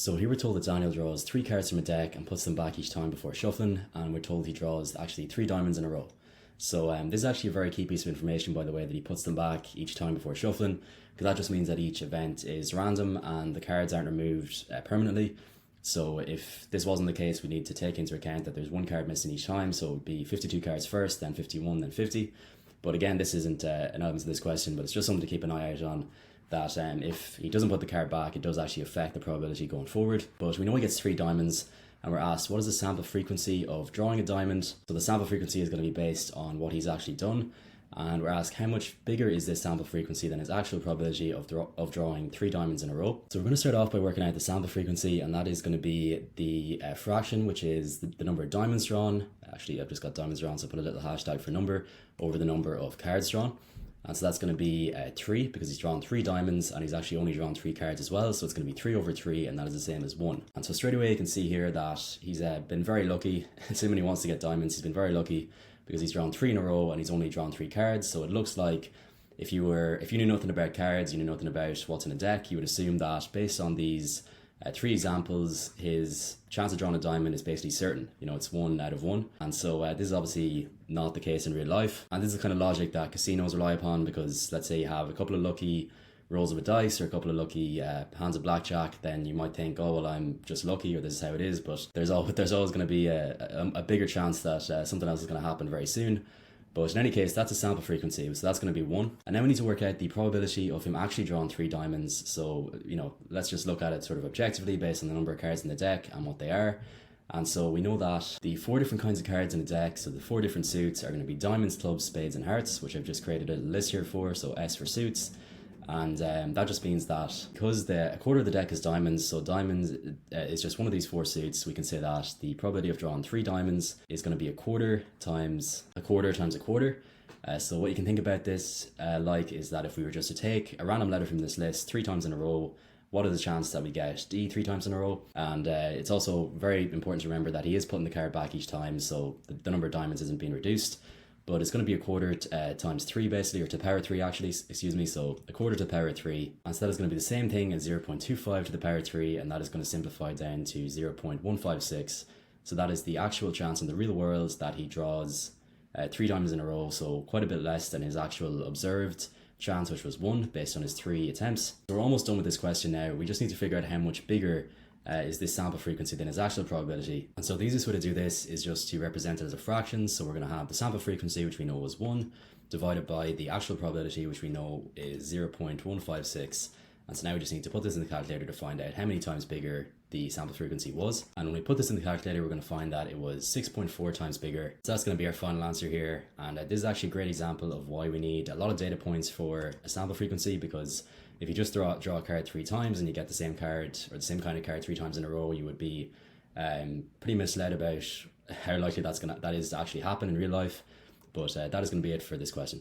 So here we're told that Daniel draws 3 cards from a deck and puts them back each time before shuffling, and we're told he draws actually 3 diamonds in a row. So this is actually a very key piece of information, by the way, that he puts them back each time before shuffling, because that just means that each event is random and the cards aren't removed permanently. So if this wasn't the case, we need to take into account that there's 1 card missing each time, so it would be 52 cards first, then 51, then 50. But again, this isn't an element of this question, but it's just something to keep an eye out on, that if he doesn't put the card back, it does actually affect the probability going forward. But we know he gets 3 diamonds, and we're asked what is the sample frequency of drawing a diamond. So the sample frequency is going to be based on what he's actually done, and we're asked how much bigger is this sample frequency than his actual probability of drawing 3 diamonds in a row. So we're going to start off by working out the sample frequency, and that is going to be the fraction, which is the number of diamonds drawn. Actually, I've just got diamonds drawn, so put a little hashtag for number over the number of cards drawn. And so that's going to be 3, because he's drawn 3 diamonds and he's actually only drawn 3 cards as well. So it's going to be 3 over 3, and that is the same as 1. And so straight away you can see here that he's been very lucky. Assuming he wants to get diamonds, he's been very lucky because he's drawn 3 in a row and he's only drawn 3 cards. So it looks like if you knew nothing about cards, you knew nothing about what's in a deck, you would assume that based on these 3 examples, his chance of drawing a diamond is basically certain. You know, it's 1 out of 1. And so this is obviously not the case in real life. And this is the kind of logic that casinos rely upon, because let's say you have a couple of lucky rolls of a dice or a couple of lucky hands of blackjack, then you might think, oh, well, I'm just lucky, or this is how it is. But there's always going to be a bigger chance that something else is going to happen very soon. But in any case, that's a sample frequency, so that's going to be 1. And now we need to work out the probability of him actually drawing 3 diamonds. So, let's just look at it sort of objectively based on the number of cards in the deck and what they are. And so we know that the 4 different kinds of cards in the deck, so the 4 different suits, are going to be diamonds, clubs, spades, and hearts, which I've just created a list here for, so S for suits. And that just means that because a quarter of the deck is diamonds, so diamonds is just one of these 4 suits, we can say that the probability of drawing 3 diamonds is going to be a quarter times a quarter times a quarter. So what you can think about this is that if we were just to take a random letter from this list 3 times in a row, what are the chances that we get D 3 times in a row? And it's also very important to remember that he is putting the card back each time, so the number of diamonds isn't being reduced. But it's going to be a quarter times 3 basically, or to the power 3 actually, excuse me, so a quarter to the power 3. And so that is going to be the same thing as 0.25 to the power 3, and that is going to simplify down to 0.156. So that is the actual chance in the real world that he draws 3 diamonds in a row, so quite a bit less than his actual observed chance, which was 1 based on his 3 attempts. So we're almost done with this question now. We just need to figure out how much bigger is this sample frequency than his actual probability. And so the easiest way to do this is just to represent it as a fraction. So we're going to have the sample frequency, which we know is 1, divided by the actual probability, which we know is 0.156. And so now we just need to put this in the calculator to find out how many times bigger the sample frequency was. And when we put this in the calculator, we're going to find that it was 6.4 times bigger. So that's going to be our final answer here. And this is actually a great example of why we need a lot of data points for a sample frequency, because if you just draw a card 3 times and you get the same card or the same kind of card 3 times in a row, you would be pretty misled about how likely that is to actually happen in real life. But that is going to be it for this question.